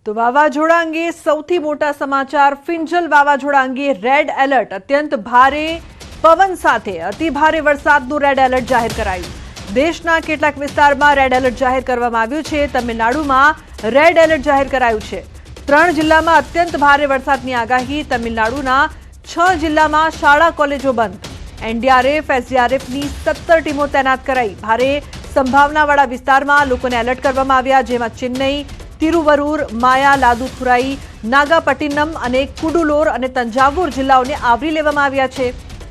તો વાવાઝોડા અંગે સૌથી મોટા સમાચાર ફિંજલ વાવાઝોડા અંગે રેડ એલર્ટ અત્યંત ભારે પવન સાથે અતિ ભારે વરસાદનું રેડ એલર્ટ જાહેર કરાયું દેશના કેટલાક વિસ્તારમાં રેડ એલર્ટ જાહેર કરવામાં આવ્યું છે તમિલનાડુમાં રેડ એલર્ટ જાહેર કરાયું છે 3 જિલ્લામાં અત્યંત ભારે વરસાદની આગાહી તમિલનાડુના 6 જિલ્લામાં શાળા કોલેજો બંધ એનડીઆરએફ એસડીઆરએફની 17 ટીમો તૈનાત કરાઈ ભારે સંભાવનાવાળા વિસ્તારમાં લોકોને એલર્ટ કરવામાં આવ્યા જેમાં ચેન્નઈ तिरुवरूर माया लादुथुराई नागापट्टिनम અને કુડુલોર અને તંજાવુર જિલ્લાઓને આવરી લેવામાં આવ્યા છે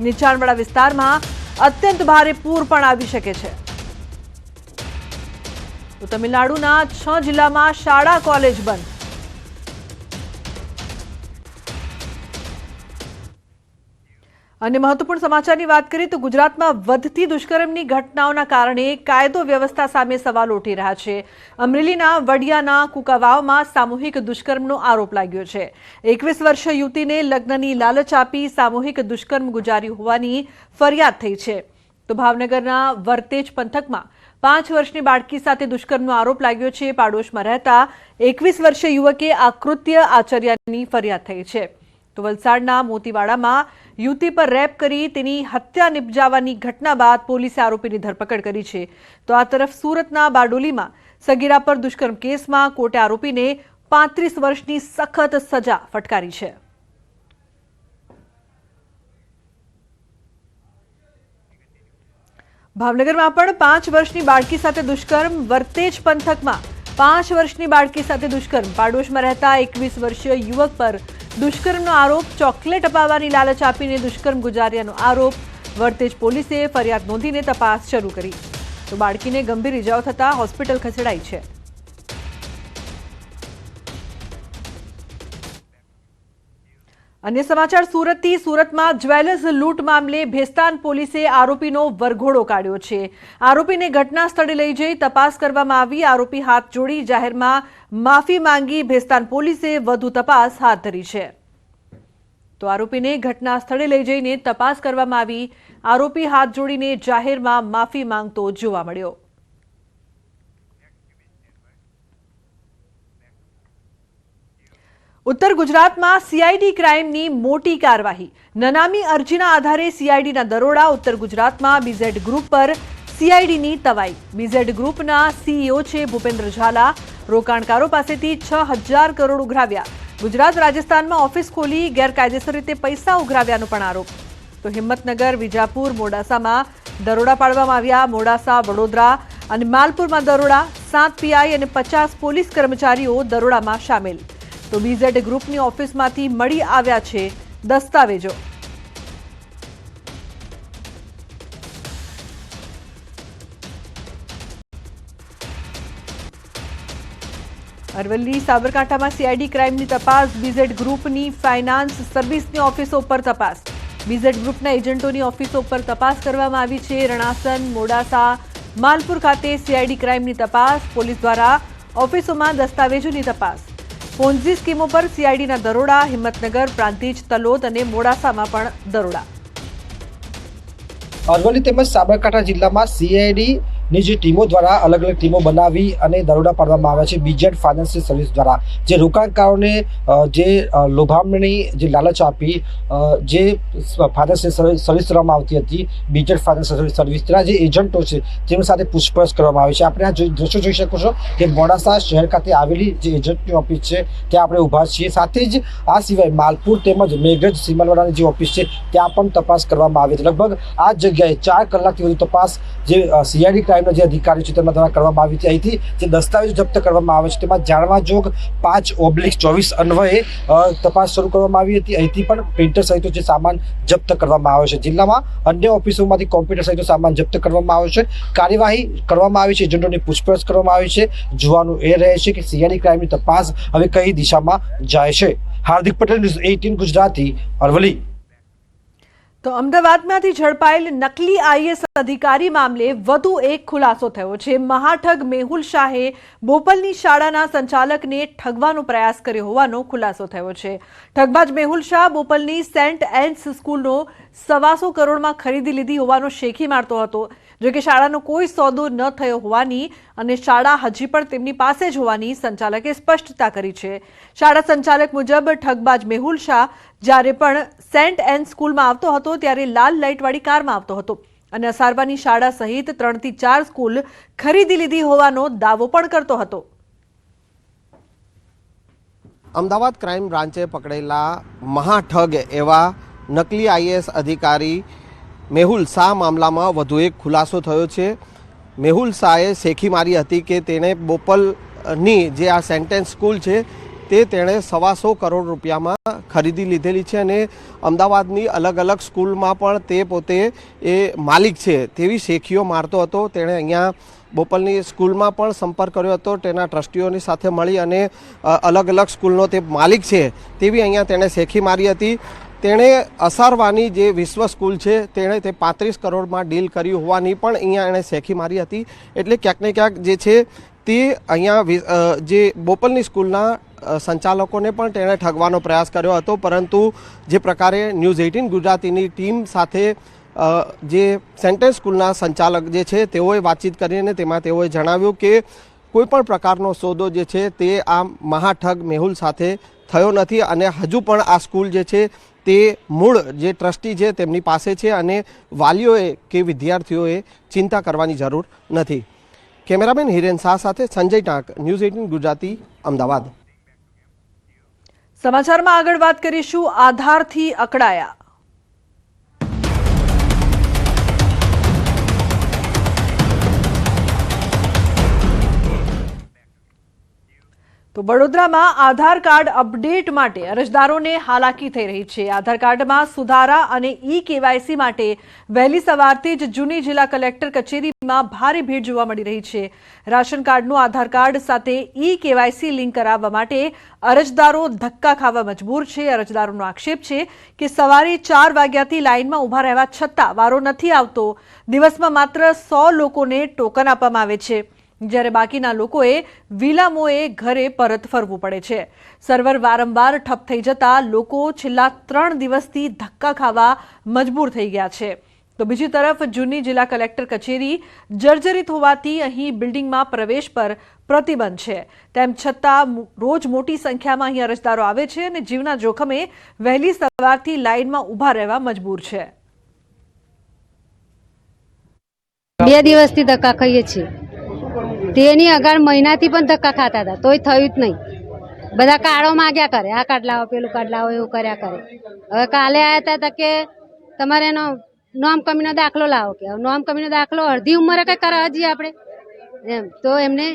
નીચાણવાળા વિસ્તારમાં અત્યંત ભારે પૂર પણ આવી શકે છે તો તમિલનાડુના 6 જિલ્લામાં શાળા કોલેજ બંધ અને મહત્વપૂર્ણ સમાચારની વાત કરીએ તો ગુજરાતમાં વધતી દુષ્કર્મની ઘટનાઓના કારણે કાયદો વ્યવસ્થા સામે સવાલ ઉઠી રહ્યા છે અમરેલીના વડિયાના કુકાવાવમાં સામૂહિક દુષ્કર્મનો આરોપ લાગ્યો છે 21 વર્ષીય યુવતીને લગ્નની લાલચ આપી સામૂહિક દુષ્કર્મ ગુજાર્યું હોવાની ફરિયાદ થઈ છે તો ભાવનગરના વર્તેજ પંથકમાં 5 વર્ષની બાળકી સાથે દુષ્કર્મનો આરોપ લાગ્યો છે પાડોશમાં રહેતા 21 વર્ષીય યુવકે આ કૃત્ય આચર્યાની ફરિયાદ થઈ છે તો વલસાડના મોતીવાડામાં યુવતી પર રેપ કરી તેની હત્યા નિપજાવવાની ઘટના બાદ પોલીસે આરોપીની ધરપકડ કરી છે તો આ તરફ સુરતના બારડોલીમાં સગીરા પર દુષ્કર્મ કેસમાં કોર્ટે આરોપીને 35 વર્ષની સખત સજા ફટકારી છે ભાવનગરમાં પણ 5 વર્ષની બાળકી સાથે દુષ્કર્મ વર્તેજ પંથકમાં 5 વર્ષની બાળકી સાથે દુષ્કર્મ પાડોશમાં રહેતા 21 વર્ષીય યુવક પર દુષ્કર્મનો આરોપ ચોકલેટ અપાવવાની લાલચ આપીને દુષ્કર્મ ગુજાર્યાનો આરોપ વર્તેજ પોલીસે ફરિયાદ નોંધીને તપાસ શરૂ કરી તો બાળકીને ગંભીર ઇજાઓ થતા હોસ્પિટલ ખસેડાઈ છે અન્ય સમાચાર સુરતમાં જ્વેલર્સ લૂંટ મામલે ભેસ્તાન પોલીસે આરોપીનો વરઘોડો કાઢ્યો છે આરોપીને ઘટના સ્થળે લઈ જઈ તપાસ કરવામાં આવી આરોપી હાથ જોડી જાહેરમાં માફી માંગી ભેસ્તાન પોલીસે વધુ તપાસ હાથ ધરી છે તો આરોપીને ઘટના સ્થળે લઈ જઈને તપાસ કરવામાં આવી આરોપી હાથ જોડીને જાહેરમાં માફી માંગતો જોવા મળ્યો ઉત્તર ગુજરાતમાં સીઆઈડી ક્રાઇમની મોટી કાર્યવાહી નનામી અરજીના આધારે સીઆઈડીના દરોડા ઉત્તર ગુજરાતમાં બીઝેડ ગ્રુપ પર સીઆઈડીની તવાઈ બીઝેડ ગ્રુપના સીઈઓ છે ભૂપેન્દ્ર ઝાલા રોકાણકારો પાસેથી 6000 કરોડ ઉઘરાવ્યા ગુજરાત રાજસ્થાનમાં ઓફિસ ખોલી ગેરકાયદેસર રીતે પૈસા ઉઘરાવ્યાનો પણ આરોપ તો હિંમતનગર વિજાપુર મોડાસામાં દરોડા પાડવામાં આવ્યા મોડાસા વડોદરા અને માલપુરમાં દરોડા 7 પીઆઈ અને 50 પોલીસ કર્મચારીઓ દરોડામાં સામેલ તો બીઝેડ ગ્રુપની ઓફિસમાંથી મળી આવ્યા છે દસ્તાવેજો અરવલ્લી સાબરકાંઠામાં સીઆઈડી ક્રાઇમની તપાસ બીઝેડ ગ્રુપની ફાઇનાન્સ સર્વિસની ઓફિસો પર તપાસ બીઝેડ ગ્રુપના એજન્ટોની ઓફિસો પર તપાસ કરવામાં આવી છે રણાસન મોડાસા માલપુર ખાતે સીઆઈડી ક્રાઇમની તપાસ પોલીસ દ્વારા ઓફિસોમાં દસ્તાવેજોની તપાસ પોન્ઝી સ્કીમો પર સીઆઈડીના દરોડા હિંમતનગર પ્રાંતિજ તલોદ અને મોડાસામાં પણ દરોડા અરવલ્લી તેમજ સાબરકાંઠા જિલ્લામાં સીઆઈડી ની જે ટીમો દ્વારા અલગ અલગ ટીમો બનાવી અને દરોડા પાડવામાં આવ્યા છે બીઝેડ ફાઇનાન્શિયલ સર્વિસ દ્વારા જે રોકાણકારોને જે લોભામણી જે લાલચ આપી જે ફાઇનાન્શિયલ સર્વિસ કરવામાં આવતી હતી બીઝેડ ફાઇનાન્શિયલ સર્વિસના જે એજન્ટો છે તેમની સાથે પૂછપરછ કરવામાં આવી છે આપણે આ દ્રશ્યો જોઈ શકો છો કે મોડાસા શહેર ખાતે આવેલી જે એજન્ટની ઓફિસ છે ત્યાં આપણે ઊભા છીએ સાથે જ આ સિવાય માલપુર તેમજ મેઘરજ સીમાલવાડાની જે ઓફિસ છે ત્યાં પણ તપાસ કરવામાં આવી હતી લગભગ આ જગ્યાએ 4 કલાકથી વધુ તપાસ જે સીઆઈડી જે અધિકારીઓ છે તેમના દ્વારા કરવામાં આવી હતી અહીંથી જે દસ્તાવેજો જપ્ત કરવામાં આવે છે તેમાં જાણવા જોગ 5/24 અન્વયે તપાસ શરૂ કરવામાં આવી હતી અહીંથી પણ પ્રિન્ટર સહિતનો જે સામાન જપ્ત કરવામાં આવ્યો છે જિલ્લામાં અન્ય ઓફિસોમાંથી કોમ્પ્યુટર સહિતનો સામાન જપ્ત કરવામાં આવ્યો છે કાર્યવાહી કરવામાં આવી છે એજન્ટોની પૂછપરછ કરવામાં આવી છે જોવાનું એ રહે છે કે સીઆઈડી ક્રાઇમની તપાસ હવે કઈ દિશામાં જાય છે હાર્દિક પટેલ ન્યૂઝ 18 ગુજરાતી અરવલ્લી તો અમદાવાદમાંથી ઝડપાયેલ નકલી આઈએએસ અધિકારી મામલે વધુ એક ખુલાસો થયો છે મહાઠગ મેહુલ શાહે બોપલની શાળાના સંચાલકને ઠગવાનો પ્રયાસ કર્યો હોવાનો ખુલાસો થયો છે ઠગબાજ મેહુલ શાહ બોપલની સેન્ટ એન્સ સ્કૂલનો 125 કરોડમાં ખરીદી લીધી હોવાનો શેખી મારતો હતો જો કે શાળાનો કોઈ સોદો ન થયો હોવાની અને શાળા હજી પણ તેમની પાસે જ હોવાની સંચાલકે સ્પષ્ટતા કરી છે। શાળા સંચાલક મુજબ ઠગબાજ મેહુલ શાહ જ્યારે પણ સેન્ટ એન સ્કૂલમાં આવતો હતો ત્યારે લાલ લાઇટવાળી કારમાં આવતો હતો અને અસારવાની શાળા સહિત 3 થી 4 સ્કૂલ ખરીદી લીધી હોવાનો દાવો પણ કરતો હતો। અમદાવાદ ક્રાઇમ બ્રાન્ચે પકડેલા મહાઠગ એવા નકલી આઈએએસ અધિકારી મેહુલ શાહ મામલામાં વધુ એક ખુલાસો થયો છે। મેહુલ શાહે શેખી મારી હતી કે તેણે બોપલની જે આ સેન્ટેન્સ સ્કૂલ છે તે તેણે 125 કરોડ રૂપિયામાં ખરીદી લીધેલી છે અને અમદાવાદની અલગ અલગ સ્કૂલમાં પણ તે પોતે એ માલિક છે તેવી શેખીઓ મારતો હતો। તેણે અહીંયા બોપલની સ્કૂલમાં પણ સંપર્ક કર્યો હતો, તેના ટ્રસ્ટીઓની સાથે મળી અને અલગ અલગ સ્કૂલનો તે માલિક છે તેવી અહીંયા તેણે શેખી મારી હતી। તેણે અસારવાની જે વિશ્વ સ્કૂલ છે તેણે તે 35 કરોડમાં ડીલ કરી હોવાની પણ અહીંયા એણે શેખી મારી હતી। એટલે ક્યાંક ને ક્યાંક જે છે તે અહીંયા જે બોપલની સ્કૂલના સંચાલકોને પણ તેણે ઠગવાનો પ્રયાસ કર્યો હતો, પરંતુ જે પ્રકારે ન્યૂઝ 18 ગુજરાતીની ટીમ સાથે જે સેન્ટેન્સ સ્કૂલના સંચાલક જે છે તેઓએ વાતચીત કરીને તેમાં તેઓએ જણાવ્યું કે કોઈપણ પ્રકારનો સોદો જે છે તે આ મહાઠગ મેહુલ સાથે થયો નથી અને હજુ પણ આ સ્કૂલ જે છે તે મૂળ જે ટ્રસ્ટી છે તેમની પાસે છે અને વાલીઓએ કે વિદ્યાર્થીઓએ ચિંતા કરવાની જરૂર નથી। કેમેરામેન હિરેન શાહ સાથે સંજય ટાંક, ન્યૂઝ 18 ગુજરાતી, અમદાવાદ। સમાચારમાં આગળ વાત કરીશું આધારથી અકળાયા। તો વડોદરામાં આધાર કાર્ડ અપડેટ માટે અરજદારોને હાલાકી થઈ રહી છે। આધાર કાર્ડમાં સુધારા અને ઈ-કેવાયસી માટે વહેલી સવારથી જ જૂની જિલ્લા કલેક્ટર કચેરીમાં ભારે ભીડ જોવા મળી રહી છે। રાશન કાર્ડનું આધાર કાર્ડ સાથે ઈ-કેવાયસી લિંક કરાવવા માટે અરજદારો ધક્કા ખાવા મજબૂર છે। અરજદારોનો આક્ષેપ છે કે સવારે 4 વાગ્યાથી લાઇનમાં ઊભા રહેવા છતાં વારો નથી આવતો। દિવસમાં માત્ર 100 લોકોને ટોકન આપવામાં આવે છે, જ્યારે બાકીના લોકોએ વિલામોએ ઘરે પરત ફરવું પડે છે। સર્વર વારંવાર ઠપ થઈ જતા લોકો છેલ્લા 3 દિવસથી ધક્કા ખાવા મજબૂર થઈ ગયા છે। તો બીજી તરફ જૂની જિલ્લા કલેક્ટર કચેરી જર્જરિત હોવાથી અહીં બિલ્ડિંગમાં પ્રવેશ પર પ્રતિબંધ છે। તેમ છતાં રોજ મોટી સંખ્યામાં અહીં અરજદારો આવે છે અને જીવના જોખમે વહેલી સવારથી લાઇનમાં ઊભા રહેવા મજબૂર છે। 2 દિવસથી ધક્કા ખાઈએ છીએ। તેની આગળ મહિનાથી પણ ધક્કા ખાતા હતા તોય થયું જ નહીં। બધા કાર્ડો માગ્યા કરે, આ કાર્ડ લાવો, પેલું કાર્ડ લાવો, એવું કર્યા કરે। હવે કાલે આવ્યા હતા કે તમારે એનો નોમ કમીનો દાખલો લાવો, કે નોમ કમીનો દાખલો અડધી ઉંમરે કઈ કરાવવા જઈએ આપણે એમ, તો એમને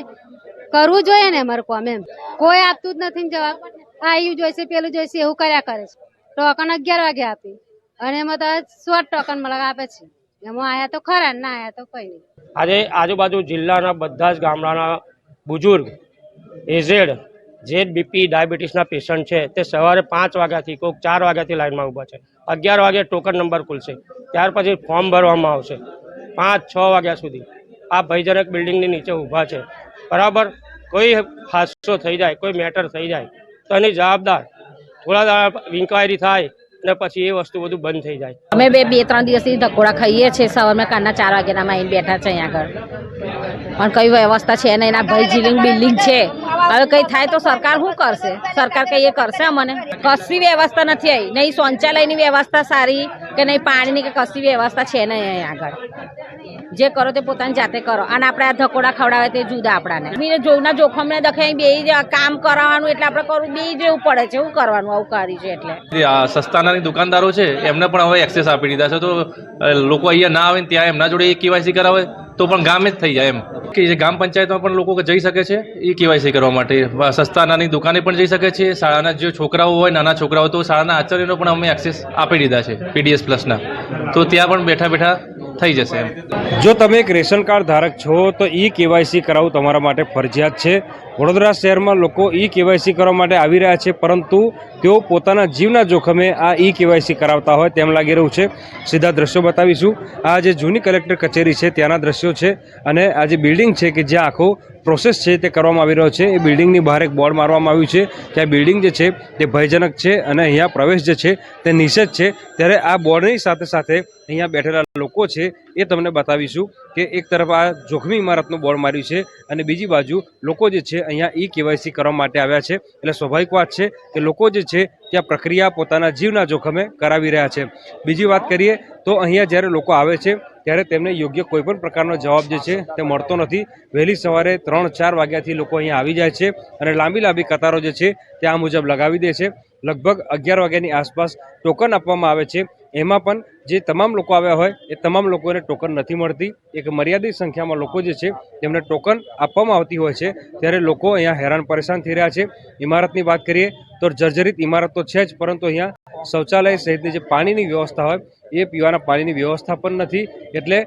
કરવું જોઈએ ને અમારું કામ એમ। કોઈ આપતું જ નથી જવાબ, આવ્યું જોઈશે પેલું જોઈશે એવું કર્યા કરે છે। ટોકન 11 વાગે આપી અને એમાં તો શોર્ટ ટોકન મળે આપે છે। એમાં આયા તો ખરા, ના આયા તો કઈ નહીં। આજે આજુબાજુ જિલ્લાના બધા જ ગામડાના બુજુર્ગ, એઝેડ, જેડ બીપી ડાયાબિટીસના પેશન્ટ છે તે સવારે 5 વાગ્યાથી કોઈક 4 વાગ્યાથી લાઇનમાં ઊભા છે। 11 વાગે ટોકન નંબર ખુલશે, ત્યાર પછી ફોર્મ ભરવામાં આવશે 5-6 વાગ્યા સુધી આ ભયજનક બિલ્ડિંગની નીચે ઊભા છે। બરાબર, કોઈ હાદસો થઈ જાય, કોઈ મેટર થઈ જાય તો એની જવાબદાર થોડા દાડા ઇન્ક્વાયરી થાય અને પછી એ વસ્તુ બધું બંધ થઈ જાય। અમે 2-3 દિવસથી ધકોડા ખાઈએ છીએ। સવારમાં કારના 4 વાગ્યાના આવીને બેઠા છે અહીંયા આગળ, પણ કઈ વ્યવસ્થા છે નહીં। એના ભાઈ જીલિંગ બિલ્ડિંગ છે, હવે કઈ થાય તો સરકાર શું કરશે? સરકાર કઈ એ કરશે? અમને કશી વ્યવસ્થા નથી આવી, નહીં શૌચાલયની વ્યવસ્થા સારી કે નહીં પાણીની કે કશી વ્યવસ્થા છે નહીં અહીંયા આગળ। જે કરો તે પોતાની જાતે કરો અને આપણે આ ધકોડા ખવડાવે તે જુદા આપણાને જોના જોખમને દખે બે કામ કરાવવાનું એટલે આપણે કરવું બે જેવું પડે છે। શું કરવાનું આવું કરી છે એટલે સસ્તાનાની દુકાનદારો છે એમને પણ હવે એક્સેસ આપી દીધા છે, તો લોકો અહીંયા ના આવે ત્યાં એમના જોડે કેવાયસી કરાવે તો પણ ગામે જ થઈ જાય એમ કે જે ગ્રામ પંચાયતમાં પણ લોકો જઈ શકે છે એ કેવાયસી કરવા માટે। સસ્તાનાની દુકાને પણ જઈ શકે છે। શાળાના જે છોકરાઓ હોય, નાના છોકરાઓ, તો શાળાના આચાર્યનો પણ અમે એક્સેસ આપી દીધા છે PDS પ્લસના, તો ત્યાં પણ બેઠા બેઠા થઈ જશે એમ। જો તમે એક રેશન કાર્ડ ધારક છો તો ઈ-કેવાયસી કરાવવું તમારા માટે ફરજિયાત છે। વડોદરા શહેરમાં લોકો ઈ-કેવાયસી કરવા માટે આવી રહ્યા છે, પરંતુ તેઓ પોતાના જીવના જોખમે આ ઈ-કેવાયસી કરાવતા હોય તેમ લાગી રહ્યું છે। સીધા દ્રશ્યો બતાવીશું। આ જે જૂની કલેક્ટર કચેરી છે ત્યાંના દ્રશ્યો છે અને આ જે બિલ્ડિંગ છે કે જ્યાં આખો પ્રોસેસ છે તે કરવામાં આવી રહ્યો છે। એ બિલ્ડિંગની બહાર એક બોર્ડ મારવામાં આવ્યું છે કે આ બિલ્ડિંગ જે છે તે ભયજનક છે અને અહીંયા પ્રવેશ જે છે તે નિષેધ છે। ત્યારે આ બોર્ડની સાથે સાથે અહીંયા બેઠેલા લોકો છે એ તમને બતાવીશું કે એક તરફ આ જોખમી ઇમારતનું બોર્ડ માર્યું છે અને બીજી બાજુ લોકો જે છે અહીંયા ઈ-KYC કરવા માટે આવ્યા છે. એટલે સ્વાભાવિક વાત છે કે લોકો જે છે ત્યાં પ્રક્રિયા પોતાના જીવના જોખમે કરાવી રહ્યા છે. બીજી વાત કરીએ તો અહીંયા જ્યારે લોકો આવે છે ત્યારે તેમને યોગ્ય કોઈ પણ પ્રકારનો જવાબ જે છે તે મળતો નથી. વહેલી સવારે 3-4 વાગ્યાથી લોકો અહીંયા આવી જાય છે અને લાંબી કતારો જે છે તે આ મુજબ લગાવી દે છે. લગભગ 11 વાગ્યાની આસપાસ ટોકન આપવામાં આવે છે. એમાં પણ જે તમામ લોકો આવ્યા હોય એ તમામ લોકોને ટોકન નથી મળતી. એક મર્યાદિત સંખ્યામાં લોકો જે છે તેમને ટોકન આપવામાં આવતી હોય છે. ત્યારે લોકો અહીંયા હેરાન પરેશાન થઈ રહ્યા છે. ઇમારતની વાત કરીએ તો જર્જરિત ઇમારત તો છે જ, પરંતુ અહીંયા શૌચાલય સહિતની જે પાણીની વ્યવસ્થા હોય એ પીવાના પાણીની વ્યવસ્થા પણ નથી. એટલે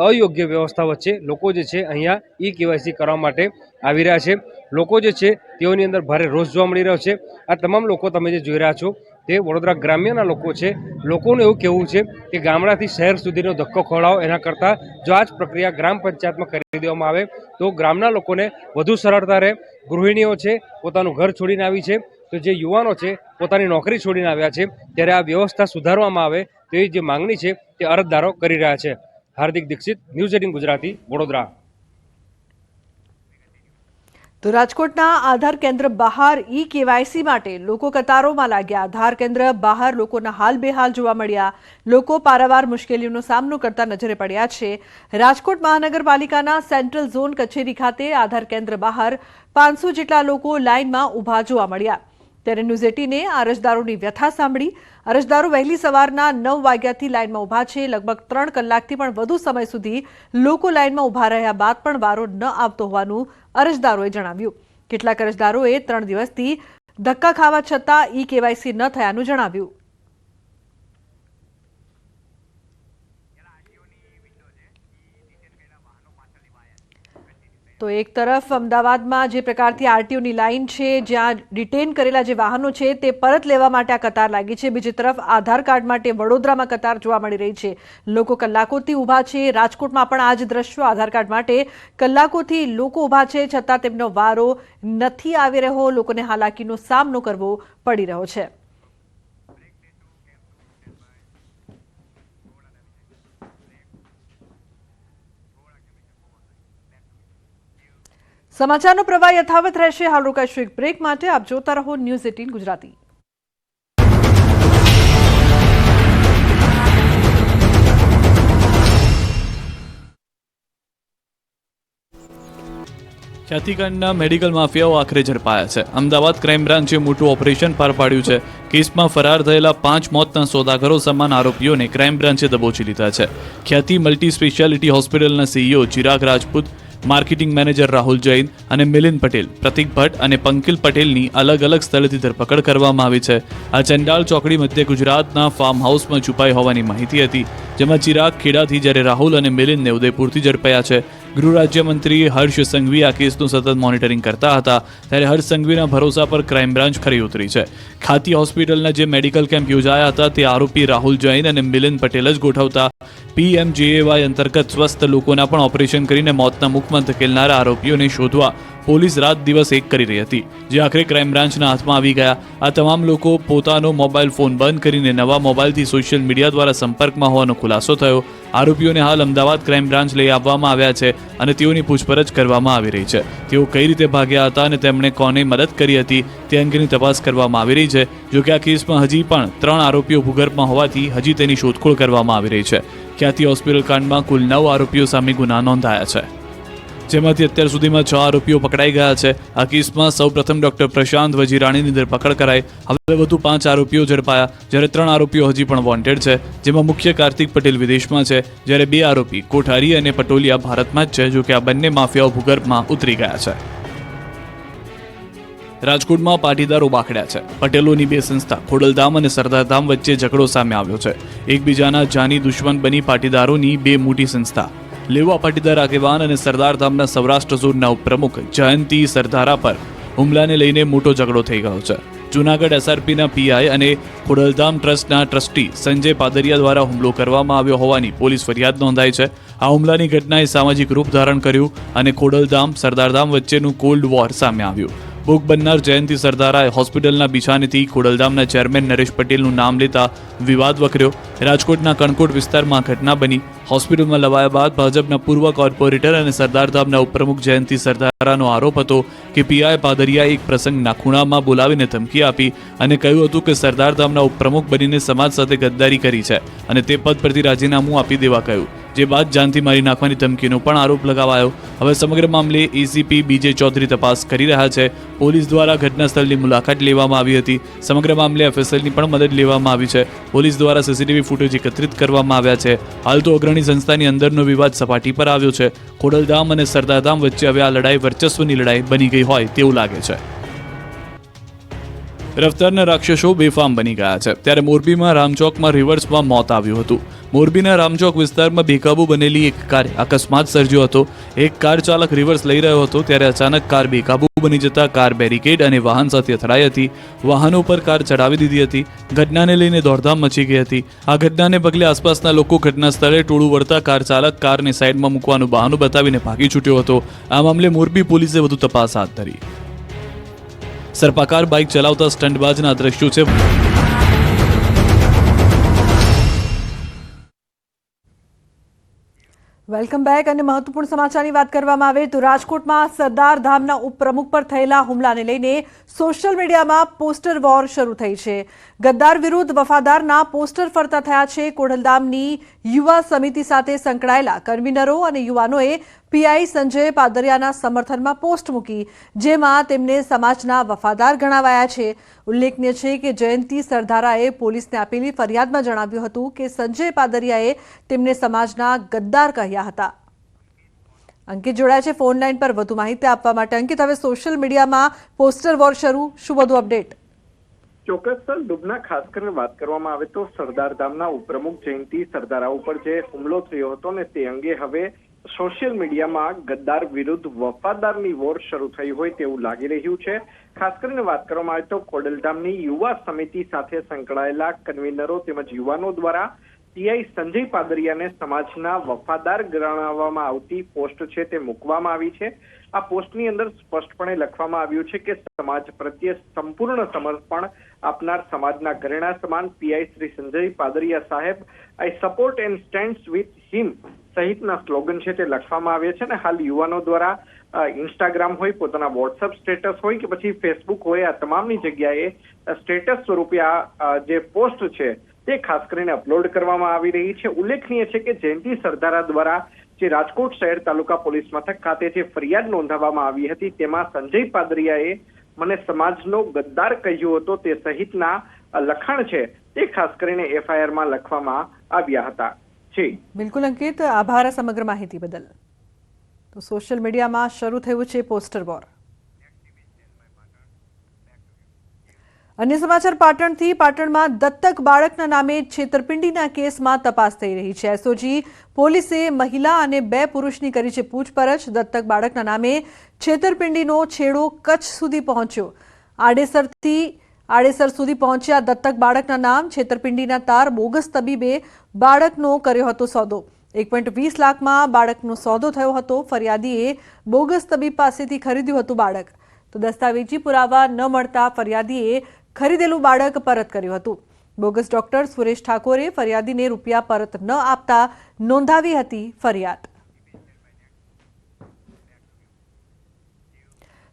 અયોગ્ય વ્યવસ્થા વચ્ચે લોકો જે છે અહીંયા ઈ-KYC કરવા માટે આવી રહ્યા છે. લોકો જે છે તેઓની અંદર ભારે રોષ જોવા મળી રહ્યો છે. આ તમામ લોકો તમે જે જોઈ રહ્યા છો તે વડોદરા ગ્રામ્યના લોકો છે. લોકોનું એવું કહેવું છે કે ગામડાથી શહેર સુધીનો ધક્કો ખવડાવો એના કરતાં જો આ જ પ્રક્રિયા ગ્રામ પંચાયતમાં કરી દેવામાં આવે તો ગામના લોકોને વધુ સરળતા રહે. ગૃહિણીઓ છે પોતાનું ઘર છોડીને આવી છે, તો જે યુવાનો છે પોતાની નોકરી છોડીને આવ્યા છે. ત્યારે આ વ્યવસ્થા સુધારવામાં આવે તેવી જે માંગણી છે તે અરજદારો કરી રહ્યા છે. હાર્દિક દીક્ષિત, ન્યૂઝ 18 ગુજરાતી, વડોદરા. તો રાજકોટના આધાર કેન્દ્ર બહાર ઈ-KYC માટે લોકો કતારોમાં લાગ્યા. આધાર કેન્દ્ર બહાર લોકોના હાલ બેહાલ જોવા મળ્યા. લોકો પારાવાર મુશ્કેલીઓનો સામનો કરતા નજરે પડ્યા છે. રાજકોટ મહાનગરપાલિકાના સેન્ટ્રલ ઝોન કચેરી ખાતે આધાર કેન્દ્ર બહાર 500 જેટલા લોકો લાઇનમાં ઊભા જોવા મળ્યા. ત્યારે ન્યૂઝ 18એ અરજદારોની વ્યથા સાંભળી. અરજદારો વહેલી સવારના 9 વાગ્યાથી લાઇનમાં ઊભા છે. લગભગ 3 કલાકથી પણ વધુ સમય સુધી લોકો લાઇનમાં ઊભા રહ્યા બાદ પણ વારો ન આવતો હોવાનું અરજદારોએ જણાવ્યું. કેટલાક અરજદારોએ 3 દિવસથી ધક્કા ખાવા છતાં ઈ-KYC ન થયાનું જણાવ્યું. તો એક તરફ અમદાવાદમાં જે પ્રકારથી આરટીઓની લાઇન છે, જ્યાં ડિટેન કરેલા જે વાહનો છે તે પરત લેવા માટે આ કતાર લાગી છે. બીજી તરફ આધાર કાર્ડ માટે વડોદરામાં કતાર જોવા મળી રહી છે. લોકો કલાકોથી ઊભા છે. રાજકોટમાં પણ આ જ દ્રશ્યો, આધાર કાર્ડ માટે કલાકોથી લોકો ઊભા છે, છતાં તેમનો વારો નથી આવી રહ્યો. લોકોને હાલાકીનો સામનો કરવો પડી રહ્યો છે. સમાચારનો પ્રવાહ યથાવત રહેશે. હાલ રોકાઈશું એક બ્રેક માટે. આપ જોતા રહો ન્યૂઝ 18 ગુજરાતી. ખ્યાતિકાંડના મેડિકલ માફિયાઓ આખરે ઝડપાયા છે. અમદાવાદ ક્રાઇમ બ્રાન્ચે મોટું ઓપરેશન પાર પાડ્યું છે. કેસમાં ફરાર થયેલા 5 મોતના સોદાગરો સમાન આરોપીઓને ક્રાઇમ બ્રાન્ચે દબોચી લીધા છે. ખ્યાતિ મલ્ટી સ્પેશિયાલિટી હોસ્પિટલના CEO Chirag Rajput, marketing manager Rahul Jain અને મિલિંદ પટેલ, પ્રતિક ભટ્ટ અને પંકિલ પટેલની અલગ અલગ સ્થળેથી ધરપકડ કરવામાં આવી છે. આ ચંડાળ ચોકડી મધ્ય ગુજરાતના ફાર્મ હાઉસમાં છુપાઈ હોવાની માહિતી હતી, જેમાં ચિરાગ ખેડાથી જ્યારે રાહુલ અને મિલિંદને ઉદયપુરથી ઝડપાયા છે. ગૃહ રાજ્યમંત્રી હર્ષ સંઘવી આ કેસનું સતત મોનિટરિંગ કરતા હતા, ત્યારે હર્ષ સંઘવીના ભરોસા પર ક્રાઇમ બ્રાન્ચ ખરી ઉતરી છે. ખાતી હોસ્પિટલના જે મેડિકલ કેમ્પ યોજાયા હતા તે આરોપી રાહુલ જૈન અને મિલિંદ પટેલ જ ગોઠવતા. PMJAY અંતર્ગત સ્વસ્થ લોકોના પણ ઓપરેશન કરીને મોતના મુખમાં ધકેલનારા આરોપીઓને શોધવા પોલીસ રાત દિવસ એક કરી રહી હતી, જે આખરે ક્રાઇમ બ્રાન્ચના હાથમાં આવી ગયા. આ તમામ લોકો પોતાનો મોબાઈલ ફોન બંધ કરીને નવા મોબાઈલથી સોશિયલ મીડિયા દ્વારા સંપર્કમાં હોવાનો ખુલાસો થયો. આરોપીઓને હાલ અમદાવાદ ક્રાઇમ બ્રાન્ચ લઈ આવવામાં આવ્યા છે અને તેઓની પૂછપરછ કરવામાં આવી રહી છે. તેઓ કઈ રીતે ભાગ્યા હતા અને તેમણે કોને મદદ કરી હતી તે અંગેની તપાસ કરવામાં આવી રહી છે. જોકે આ કેસમાં હજી પણ 3 આરોપીઓ ભૂગર્ભમાં હોવાથી હજી તેની શોધખોળ કરવામાં આવી રહી છે. ખ્યાતિ હોસ્પિટલ કાંડમાં કુલ 9 આરોપીઓ સામે ગુના નોંધાયા છે, જેમાંથી અત્યાર સુધીમાં 6 આરોપીઓ પકડાઈ ગયા છે. આ કેસમાં સૌપ્રથમ ડોક્ટર પ્રશાંત વજીરાણીની ધરપકડ કરાઈ. હવે વધુ 5 આરોપીઓ ઝડપાયા, જ્યારે 3 આરોપીઓ હજી પણ વોન્ટેડ છે, જેમાં મુખ્ય કાર્તિક પટેલ વિદેશમાં છે, જ્યારે 2 આરોપી કોઠારી અને પટોલિયા ભારતમાં જ છે. જોકે આ બંને માફિયાઓ ભૂગર્ભમાં ઉતરી ગયા છે. રાજકોટમાં પાટીદારો બાખડ્યા છે. પટેલોની 2 સંસ્થા ખોડલધામ અને સરદારધામ વચ્ચે ઝઘડો સામે આવ્યો છે. એકબીજાના જાની દુશ્મન બની પાટીદારોની 2 મોટી સંસ્થા લેવા પાટીદાર આગેવાન અને સરદારધામના સૌરાષ્ટ્ર ઝોનના ઉપપ્રમુખ જયંતિ સરદારા પર હુમલાને લઈને મોટો ઝઘડો થઈ ગયો છે. જૂનાગઢ SRPના PI અને ખોડલધામ ટ્રસ્ટના ટ્રસ્ટી સંજય પાદરિયા દ્વારા હુમલો કરવામાં આવ્યો હોવાની પોલીસ ફરિયાદ નોંધાઈ છે. આ હુમલાની ઘટનાએ સામાજિક રૂપ ધારણ કર્યું અને ખોડલધામ સરદારધામ વચ્ચેનું કોલ્ડ વોર સામે આવ્યું. ભોગ બનનાર જયંતિ સરદારાએ હોસ્પિટલના બિછાનેથી ખોડલધામના ચેરમેન નરેશ પટેલનું નામ લેતા વિવાદ વકર્યો. રાજકોટના કણકોટ વિસ્તારમાં ઘટના બની. હોસ્પિટલમાં લવાયા બાદ ભાજપના પૂર્વ કોર્પોરેટર અને સરદારધામના ઉપપ્રમુખ જયંતિ સરદારાનો આરોપ હતો કે પીઆઈ પાદરિયાએ એક પ્રસંગના ખૂણામાં બોલાવીને ધમકી આપી અને કહ્યું હતું કે સરદારધામના ઉપપ્રમુખ બનીને સમાજ સાથે ગદ્દારી કરી છે અને તે પદ પરથી રાજીનામું આપી દેવા કહ્યું, જે બાદ જાનથી મારી નાખવાની ધમકીનો પણ આરોપ લગાવાયો. હવે સમગ્ર મામલે એસીપી બીજે ચૌધરી તપાસ કરી રહ્યા છે. પોલીસ દ્વારા ઘટના સ્થળની મુલાકાત લેવામાં આવી હતી. સમગ્ર મામલે એફએસએલની પણ મદદ લેવામાં આવી છે. પોલીસ દ્વારા સીસીટીવી ફૂટેજ એકત્રિત કરવામાં આવ્યા છે. હાલ તો અગ્રણી સંસ્થાની અંદરનો વિવાદ સપાટી પર આવ્યો છે. ખોડલધામ અને સરદારધામ વચ્ચે હવે આ લડાઈ વર્ચસ્વની લડાઈ બની ગઈ હોય તેવું લાગે છે. રફતારના રાક્ષસો બેફામ બની ગયા છે. ત્યારે મોરબીમાં રામચોકમાં રિવર્સમાં મોત આવ્યું હતું. મોરબીના રામચોક વિસ્તારમાં બેકાબુ બનેલી એક કારે અકસ્માત સર્જ્યો હતો. એક કાર ચાલક રિવર્સ લઈ રહ્યો હતો ત્યારે અચાનક કાર બેકાબુ બની જતા કાર બેરિકેડ અને વાહન સાથે અથડાઈ હતી. વાહનો પર કાર ચડાવી દીધી હતી. ઘટનાને લઈને દોડધામ મચી ગઈ હતી. આ ઘટનાને પગલે આસપાસના લોકો ઘટના સ્થળે ટોળું વળતા કાર ચાલક કારને સાઈડમાં મૂકવાનું બહાનું બતાવીને ભાગી છૂટ્યો હતો. આ મામલે મોરબી પોલીસે વધુ તપાસ હાથ ધરી. સર્પાકાર બાઇક ચલાવતા સ્ટંટબાજના દ્રશ્યો છે. Welcome back. અને મહત્વપૂર્ણ સમાચારની વાત કરવામાં આવે તો રાજકોટમાં સરદાર ધામના ઉપપ્રમુખ પર થયેલા હુમલાને લઈને સોશિયલ મીડિયામાં પોસ્ટર વોર શરૂ થઈ છે. ગદ્દાર વિરુદ્ધ વફાદારના પોસ્ટર ફરતા થયા છે. ખોડલધામની યુવા સમિતિ સાથે સંકળાયેલા કન્વીનરો અને યુવાનોએ પીઆઈ સંજય પાદરિયાના સમર્થનમાં પોસ્ટ મૂકી, જેમાં તેમને સમાજના વફાદાર ગણાવાયા છે. ઉલ્લેખનીય છે કે જયંતિ સરદારાએ પોલીસને આપેલી ફરિયાદમાં જણાવ્યું હતું કે સંજય પાદરિયાએ તેમને સમાજના ગદ્દાર કહ્યા હતા. અંકિત જોડાયા છે ફોન લાઈન પર વધુ માહિતી આપવા માટે. અંકિત, હવે સોશિયલ મીડિયામાં પોસ્ટર વોર શરૂ, શું વધુ અપડેટ? ચોક્કસ સર, ડૂબના ખાસ કરીને વાત કરવામાં આવે તો સરદારધામના ઉપપ્રમુખ જયંતિ સરદારા ઉપર જે હુમલો થયો હતો ને તે અંગે હવે સોશિયલ મીડિયામાં ગદ્દાર વિરુદ્ધ વફાદારની વોર શરૂ થઈ હોય તેવું લાગી રહ્યું છે. ખાસ કરીને વાત કરવામાં આવે તો ખોડલધામની યુવા સમિતિ સાથે સંકળાયેલા કન્વીનરો તેમજ યુવાનો દ્વારા પીઆઈ સંજય પાદરિયાને સમાજના વફાદાર ગણાવવામાં આવતી પોસ્ટ છે તે મૂકવામાં આવી છે. આ પોસ્ટની અંદર સ્પષ્ટપણે લખવામાં આવ્યું છે કે સમાજ પ્રત્યે સંપૂર્ણ સમર્પણ આપનાર સમાજના ઘરેણા સમાન પીઆઈ શ્રી સંજય પાદરિયા સાહેબ, આઈ support and stands with him સહિતના સ્લોગન છે તે લખવામાં આવે છે. અને હાલ યુવાનો દ્વારા ઇન્સ્ટાગ્રામ હોય, પોતાના વોટ્સઅપ સ્ટેટસ હોય કે પછી ફેસબુક હોય, આ તમામની જગ્યાએ સ્ટેટસ સ્વરૂપે આ જે પોસ્ટ છે તે ખાસ કરીને અપલોડ કરવામાં આવી રહી છે. ઉલ્લેખનીય છે કે જયંતિ સરદારા દ્વારા જે રાજકોટ શહેર તાલુકા પોલીસ મથક ખાતે જે ફરિયાદ નોંધાવવામાં આવી હતી તેમાં સંજય પાદરિયાએ મને સમાજનો ગદ્દાર કહ્યું હતો તે સહિતના લખાણ છે તે ખાસ કરીને એફઆઈઆરમાં લખવામાં આવ્યા હતા. બિલકુલ અંકિત, આભાર સમગ્ર માહિતી બદલ. તો સોશિયલ મીડિયામાં શરૂ થયું છે પોસ્ટર વોર. અન્ય સમાચાર પાટણથી. પાટણમાં દત્તક બાળકના નામે છેતરપિંડીના કેસમાં તપાસ થઈ રહી છે. એસઓજી પોલીસે મહિલા અને 2 પુરુષની કરી છે પૂછપરછ. દત્તક બાળકના નામે છેતરપિંડીનો છેડો કચ્છ સુધી પહોંચ્યો. આડેસર સુધી પહોંચ્યા દત્તક બાળકના નામ. છેતરપિંડીના તાર બોગસ તબીબે બાળકનો કર્યો હતો સોદો. 1.20 લાખમાં બાળકનો સોદો થયો હતો. ફરિયાદીએ બોગસ તબીબ પાસેથી ખરીદ્યું હતું બાળક. તો દસ્તાવેજી પુરાવા ન મળતા ફરિયાદીએ ખરીદેલું બાળક પરત કર્યું હતું. બોગસ ડોક્ટર સુરેશ ઠાકોરે ફરિયાદીને રૂપિયા પરત ન આપતા નોંધાવી હતી ફરિયાદ.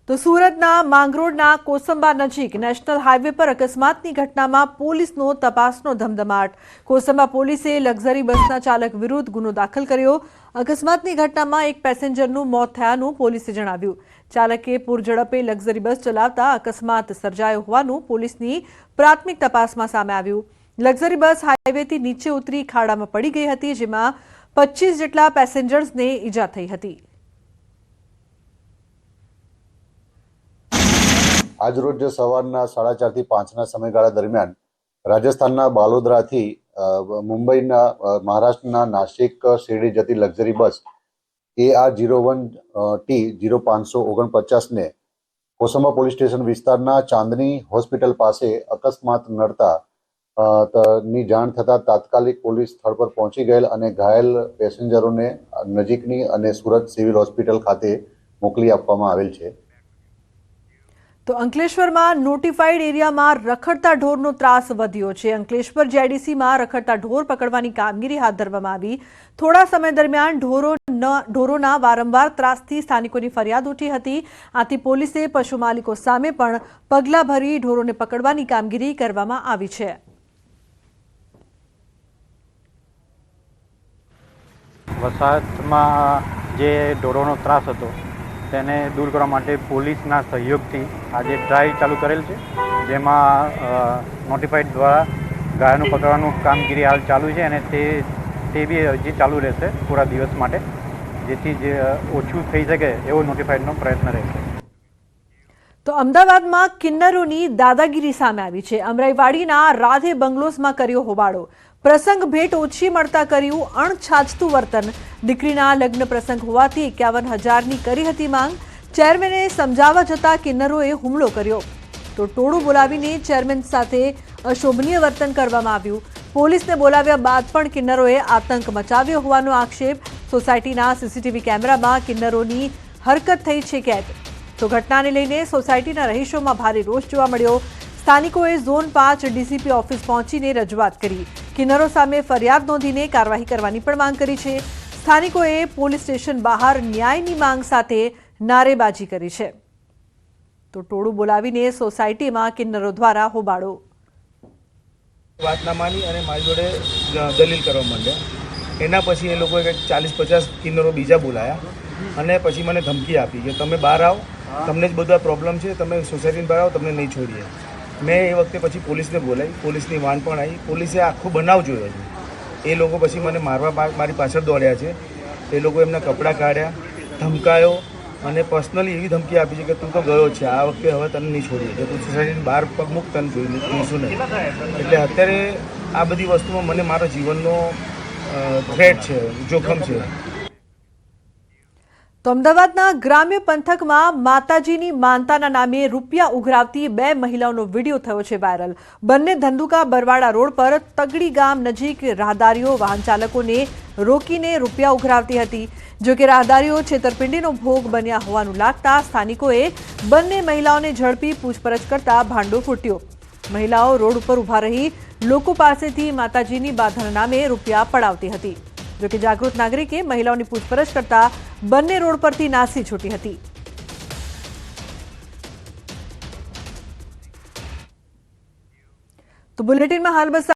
તો સુરતના માંગરોળના કોસંબા નજીક નેશનલ હાઈવે પર અકસ્માતની ઘટનામાં પોલીસનો તપાસનો ધમધમાટ. કોસંબા પોલીસે લક્ઝરી બસના ચાલક વિરુદ્ધ ગુનો દાખલ કર્યો. અકસ્માતની ઘટનામાં એક પેસેન્જરનું મોત થયાનું પોલીસે જણાવ્યું. ચાલકે પૂરઝડપે લક્ઝરી બસ ચલાવતા અકસ્માત સર્જાયો હોવાનું પોલીસની પ્રાથમિક તપાસમાં સામે આવ્યું. લક્ઝરી બસ હાઈવેથી નીચે ઉતરી ખાડામાં પડી ગઈ હતી, જેમાં 25 જેટલા પેસેન્જર્સને ઈજા થઈ હતી. આજરોજ સવારના 4:30 થી 5ના સમયગાળા દરમિયાન રાજસ્થાનના બાલોદરાથી મુંબઈના મહારાષ્ટ્રના નાસિક શિરડી જતી લક્ઝરી બસ AR01T0549 ને કોસંબા પોલીસ સ્ટેશન વિસ્તારના ચાંદની હોસ્પિટલ પાસે અકસ્માત નડતા ની જાણ થતાં તાત્કાલિક પોલીસ સ્થળ પર પહોંચી ગયેલ અને ઘાયલ પેસેન્જરોને નજીકની અને સુરત સિવિલ હોસ્પિટલ ખાતે મોકલી આપવામાં આવેલ છે. તો અંકલેશ્વરમાં નોટિફાઈડ એરિયામાં રખડતા ઢોરનો ત્રાસ વધ્યો છે. અંકલેશ્વર જેડીસીમાં રખડતા ઢોર પકડવાની કામગીરી હાથ ધરવામાં આવી. થોડા સમય દરમિયાન ઢોરોના વારંવાર ત્રાસથી સ્થાનિકોની ફરિયાદ ઉઠી હતી. આથી પોલીસે પશુ માલિકો સામે પણ પગલાં ભરી ઢોરોને પકડવાની કામગીરી કરવામાં આવી છે. વસાહતમાં જે ઢોરોનો ત્રાસ હતો તેને દૂર કરવા માટે પોલીસના સહયોગથી આજે ડ્રાઈવ ચાલુ કરેલ છે, જેમાં નોટિફાઈડ દ્વારા ગાયોનું પકડવાનું કામગીરી હાલ ચાલુ છે અને તે બી હજી ચાલુ રહેશે પૂરા દિવસ માટે, જેથી જે ઓછું થઈ શકે એવો નોટિફાઈડનો પ્રયત્ન રહેશે. તો અમદાવાદમાં કિન્નરોની દાદાગીરી સામે આવી છે. અમરાઈવાડીના રાધે બંગલોઝમાં કર્યો હોબાળો. પ્રસંગ ભેટ ઓછી મળતા કર્યું અણછાજતું વર્તન. દીકરીના લગ્ન પ્રસંગ હોવાથી 51,000ની કરી હતી માંગ. ચેરમેને સમજાવવા જતાં કિન્નરોએ હુમલો કર્યો. તો ટોળું બોલાવીને ચેરમેન સાથે અશોભનીય વર્તન કરવામાં આવ્યું. પોલીસને બોલાવ્યા બાદ પણ કિન્નરોએ આતંક મચાવ્યો હોવાનો આક્ષેપ. સોસાયટીના સીસીટીવી કેમેરામાં કિન્નરોની હરકત થઈ છે કેદ. તો ઘટનાને લઈને સોસાયટીના રહીશોમાં ભારે રોષ જોવા મળ્યો. સ્થાનિકોએ ઝોન 5 ડીસીપી ઓફિસ પહોંચીને રજૂઆત કરી. કિન્નરો સામે ફરિયાદ નોંધીને કાર્યવાહી કરવાની પણ માંગ કરી છે. સ્થાનિકોએ પોલીસ સ્ટેશન બહાર ન્યાયની માંગ સાથે નારેબાજી કરી છે. તો ટોળું બોલાવીને સોસાયટીમાં કિન્નરો દ્વારા હોબાળો. વાત ના માની અને મારી જોડે દલીલ કરવા માંડ્યા. એના પછી એ લોકોએ કંઈક 40-50 કિન્નરો બીજા બોલાયા અને પછી મને ધમકી આપી કે તમે બહાર આવો, તમને જ બધા પ્રોબ્લેમ છે, તમે સોસાયટીની બહાર આવો, તમને નહીં છોડીએ. મેં એ વખતે પછી પોલીસને બોલાવી, પોલીસની વાન પણ આવી. પોલીસે આખો બનાવ જોયો છે. એ લોકો પછી મને મારવા મારી પાછળ દોડ્યા છે. એ લોકો એમના કપડાં કાઢ્યા, ધમકાયો અને પર્સનલી એવી ધમકી આપી છે કે તું તો ગયો છે, આ વખતે હવે તને નહીં છોડીએ, કે તું સોસાયટીની બહાર પગ મૂક, તને જોઈશું નહીં. એટલે અત્યારે આ બધી વસ્તુમાં મને મારા જીવનનો થ્રેટ છે, જોખમ છે. તો અમદાવાદના ગ્રામ્ય પંથકમાં માતાજીની માનતાના નામે રૂપિયા ઉઘરાવતી 2 મહિલાઓનો વિડીયો થયો છે વાયરલ. બંને ધંધુકા બરવાડા રોડ પર તગડી ગામ નજીક રાહદારીઓ વાહન ચાલકોને રોકીને રૂપિયા ઉઘરાવતી હતી. જો કે રાહદારીઓ છેતરપિંડીનો ભોગ બન્યા હોવાનું લાગતા સ્થાનિકોએ બંને મહિલાઓને ઝડપી પૂછપરછ કરતા ભાંડો ફૂટ્યો. મહિલાઓ રોડ ઉપર ઊભા રહી લોકો પાસેથી માતાજીની બાધાના નામે રૂપિયા પડાવતી હતી. જોકે જાગૃત નાગરિકે મહિલાઓની પૂછપરછ કરતા બંને રોડ પરથી નાસી છૂટી હતી. તો બુલેટિનમાં હાલ બસ